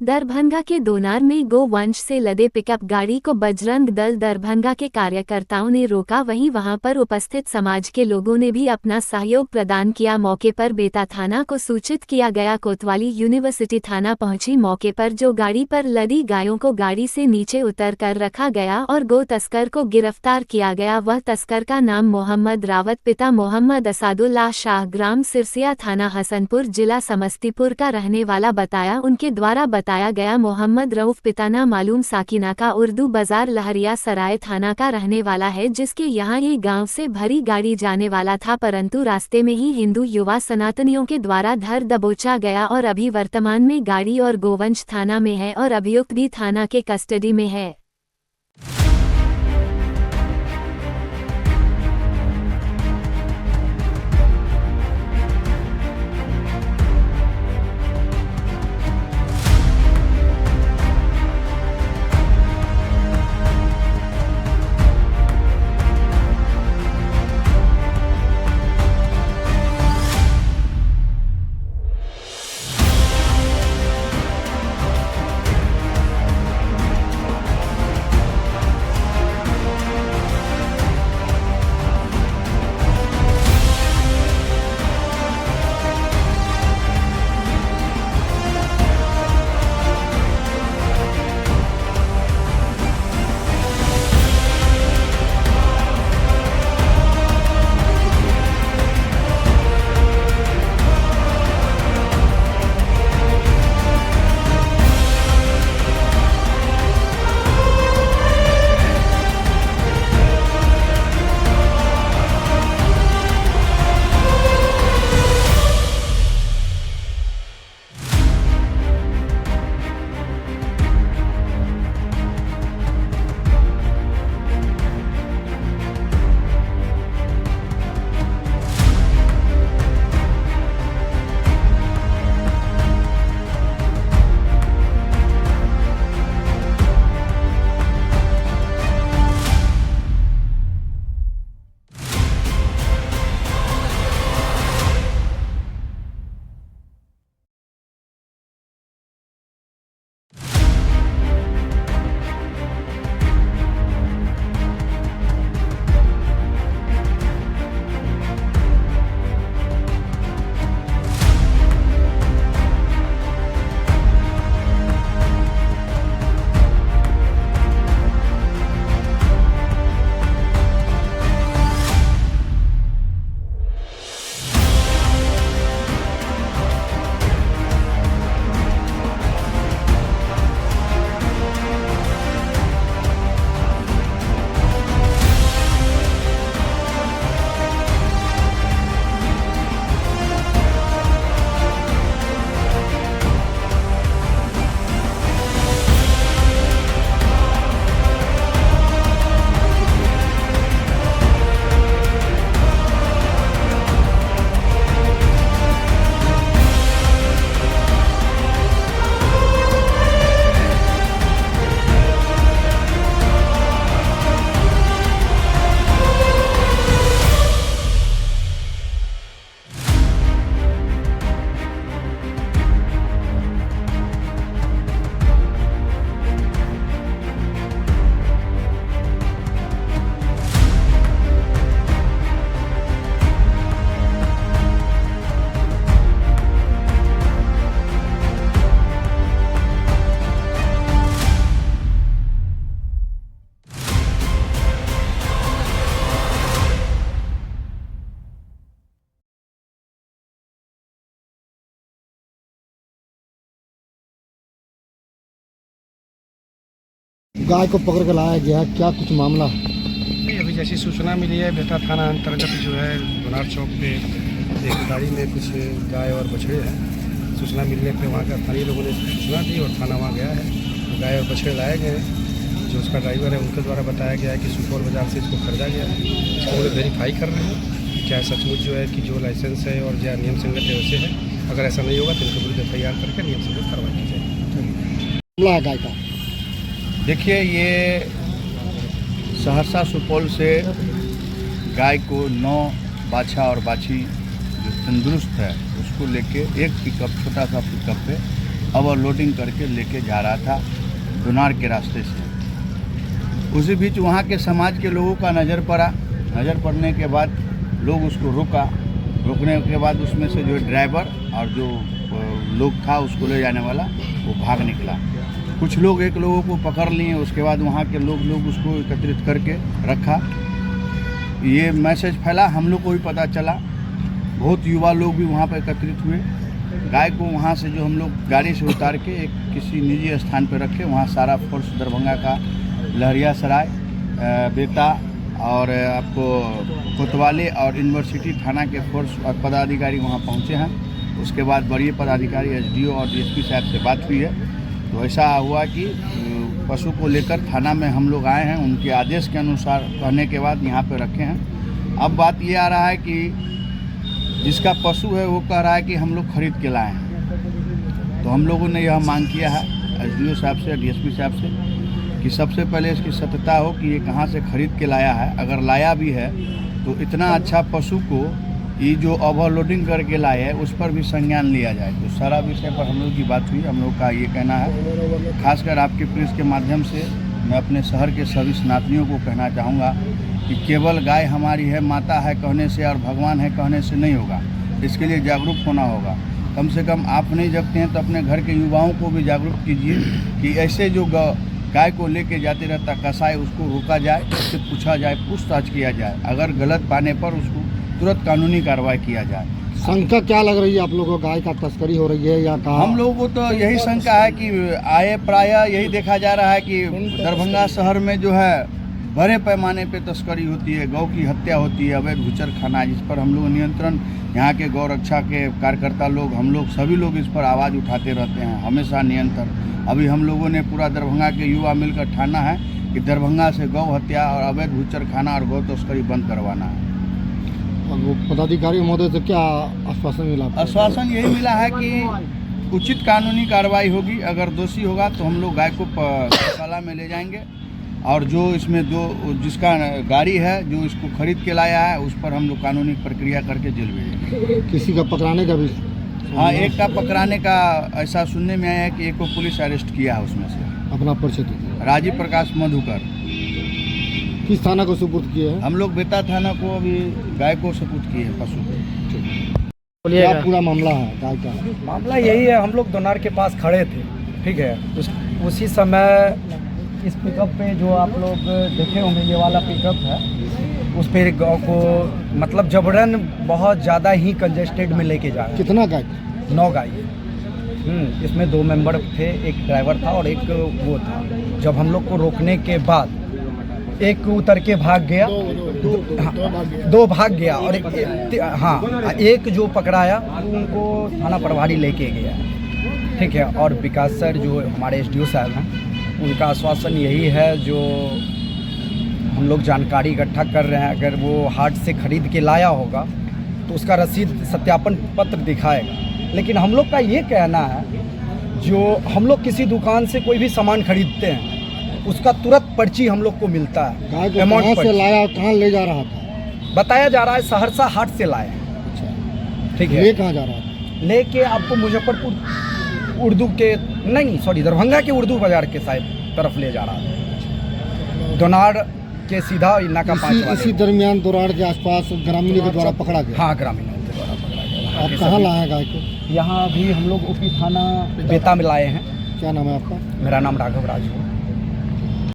दरभंगा के दोनार में गोवंश से लदे पिकअप गाड़ी को बजरंग दल दरभंगा के कार्यकर्ताओं ने रोका। वहीं वहां पर उपस्थित समाज के लोगों ने भी अपना सहयोग प्रदान किया। मौके पर बेता थाना को सूचित किया गया। कोतवाली यूनिवर्सिटी थाना पहुंची। मौके पर जो गाड़ी पर लदी गायों को गाड़ी से नीचे उतर कर रखा गया और गो तस्कर को गिरफ्तार किया गया। वह तस्कर का नाम मोहम्मद रावत, पिता मोहम्मद असादुल्लाह शाह, ग्राम सिरसिया, थाना हसनपुर, जिला समस्तीपुर का रहने वाला बताया। उनके द्वारा बताया गया मोहम्मद रऊफ पिता ना मालूम साकिना का, उर्दू बाजार लहरिया सराय थाना का रहने वाला है, जिसके यहाँ ये गांव से भरी गाड़ी जाने वाला था, परंतु रास्ते में ही हिंदू युवा सनातनियों के द्वारा धर दबोचा गया और अभी वर्तमान में गाड़ी और गोवंश थाना में है और अभियुक्त भी थाना के कस्टडी में है। गाय को पकड़ कर लाया गया, क्या कुछ मामला? अभी जैसी सूचना मिली है, बेटा थाना अंतर्गत जो है दोनार चौक पे एक गाड़ी में कुछ गाय और बछड़े हैं। सूचना मिलने पे वहाँ का स्थानीय लोगों ने सूचना दी और थाना वहाँ गया है। गाय और बछड़े लाए गए हैं। जो उसका ड्राइवर है उनके द्वारा बताया गया है कि सुपौल बाजार से इसको खरीदा गया है। इसको वो वेरीफाई कर रहे हैं क्या सचमुच जो है कि जो लाइसेंस है और जो नियम संगत है वैसे है। अगर ऐसा नहीं होगा तो इनके विरुद्ध FIR करके नियम संगत कार्रवाई की जाएगी। गाय का देखिए, ये सहरसा सुपौल से गाय को 9 बाछा और बाछी जो तंदुरुस्त है उसको लेके एक पिकअप, छोटा सा पिकअप पे ओवरलोडिंग करके लेके जा रहा था दुनार के रास्ते से। उसी बीच वहाँ के समाज के लोगों का नज़र पड़ा। नज़र पड़ने के बाद लोग उसको रुकने के बाद उसमें से जो ड्राइवर और जो लोग था उसको ले जाने वाला वो भाग निकला। कुछ लोग एक लोगों को पकड़ लिए, उसके बाद वहाँ के लोग उसको एकत्रित करके रखा। ये मैसेज फैला, हम लोग को भी पता चला, बहुत युवा लोग भी वहाँ पर एकत्रित हुए। गाय को वहाँ से जो हम लोग गाड़ी से उतार के एक किसी निजी स्थान पर रखे। वहाँ सारा फोर्स दरभंगा का लहरियासराय, बेता और आपको कोतवाली और यूनिवर्सिटी थाना के फोर्स और पदाधिकारी वहाँ पहुँचे हैं। उसके बाद बड़ी पदाधिकारी एसडीओ और डीएसपी साहब से बात हुई है, तो ऐसा हुआ कि पशु को लेकर थाना में हम लोग आए हैं। उनके आदेश के अनुसार कहने के बाद यहाँ पे रखे हैं। अब बात ये आ रहा है कि जिसका पशु है वो कह रहा है कि हम लोग खरीद के लाए हैं। तो हम लोगों ने यह मांग किया है एसडीओ साहब से, डीएसपी साहब से, कि सबसे पहले इसकी सत्यता हो कि ये कहाँ से खरीद के लाया है। अगर लाया भी है तो इतना अच्छा पशु को ये जो ओवरलोडिंग करके लाए है उस पर भी संज्ञान लिया जाए। तो सारा विषय पर हम लोग की बात हुई। हम लोग का ये कहना है, खासकर आपके प्रेस के माध्यम से मैं अपने शहर के सभी स्नातनियों को कहना चाहूँगा कि केवल गाय हमारी है, माता है कहने से और भगवान है कहने से नहीं होगा। इसके लिए जागरूक होना होगा। कम से कम आप नहीं जगते हैं तो अपने घर के युवाओं को भी जागरूक कीजिए कि ऐसे जो गाय को लेके जाते रहता कसाई, उसको रोका जाए, उससे पूछा जाए, पूछताछ किया जाए। अगर गलत पाने पर उसको तुरंत कानूनी कार्रवाई किया जाए। शंका क्या लग रही है आप लोगों को, गाय का तस्करी हो रही है या कहाँ? हम लोगों को तो यही शंका है कि आए प्रायः यही देखा जा रहा है कि दरभंगा शहर में जो है बड़े पैमाने पे तस्करी होती है, गौ की हत्या होती है, अवैध भूचर खाना, जिस पर हम लोग नियंत्रण, यहाँ के गौ रक्षा के कार्यकर्ता लोग, हम लोग सभी लोग इस पर आवाज़ उठाते रहते हैं, हमेशा नियंत्रण। अभी हम लोगों ने पूरा दरभंगा के युवा मिलकर ठाना है कि दरभंगा से गौ हत्या और अवैध भूचर खाना और गौ तस्करी बंद करवाना है। और वो पदाधिकारी महोदय से क्या आश्वासन मिला? आश्वासन यही मिला है कि उचित कानूनी कार्रवाई होगी। अगर दोषी होगा तो हम लोग गाय को गौशाला में ले जाएंगे और जो इसमें जिसका गाड़ी है जो इसको खरीद के लाया है उस पर हम लोग कानूनी प्रक्रिया करके जेल भेजेंगे। किसी का पकड़ाने का भी? हाँ, एक का पकड़ाने का ऐसा सुनने में आया है कि एक को पुलिस अरेस्ट किया है। उसमें से अपना परिचय दीजिए। राजीव प्रकाश मधुकर। किस थाना को सुपुर्द किए हैं? हम लोग बेता थाना को अभी गाय को सुपुर्द किए हैं, पशु को। क्या पूरा मामला है गाय का? मामला यही है, हम लोग दोनार के पास खड़े थे, ठीक है। उसी समय इस पिकअप पे जो आप लोग देखे होंगे, ये वाला पिकअप है, उस पर गाँव को मतलब जबरन बहुत ज़्यादा ही कंजेस्टेड में लेके जा रहा है। कितना गाय? 9 गाय। इसमें 2 मेंबर थे, एक ड्राइवर था और एक वो था। जब हम लोग को रोकने के बाद एक उतर के भाग गया, 2 भाग गया और एक जो पकड़ाया उनको थाना प्रभारी लेके गया, ठीक है। और विकास सर जो हमारे एसडीओ साहब हैं, उनका आश्वासन यही है, जो हम लोग जानकारी इकट्ठा कर रहे हैं, अगर वो हाट से खरीद के लाया होगा तो उसका रसीद सत्यापन पत्र दिखाएगा। लेकिन हम लोग का ये कहना है, जो हम लोग किसी दुकान से कोई भी सामान खरीदते हैं उसका तुरंत पर्ची हम लोग को मिलता है। गाय को कहाँ से लाया, कहाँ ले जा रहा था? बताया जा रहा है सहरसा हाट से लाया। अच्छा, ठीक है। ले कहाँ जा रहा था? लेके आपको मुजफ्फरपुर उर्दू के दरभंगा के उर्दू बाजार के साइड तरफ ले जा रहा था। दोनार के सीधा नाका 5 वाले। इसी दरमियान दोनार के आसपास ग्रामीणों के द्वारा पकड़ा गया? हाँ, ग्रामीणों के द्वारा पकड़ा गया। आप कहाँ लाए गाय को? यहाँ अभी हम लोग ओपी थाना बेता में लाए हैं। क्या नाम है आपका? मेरा नाम राघव राज है।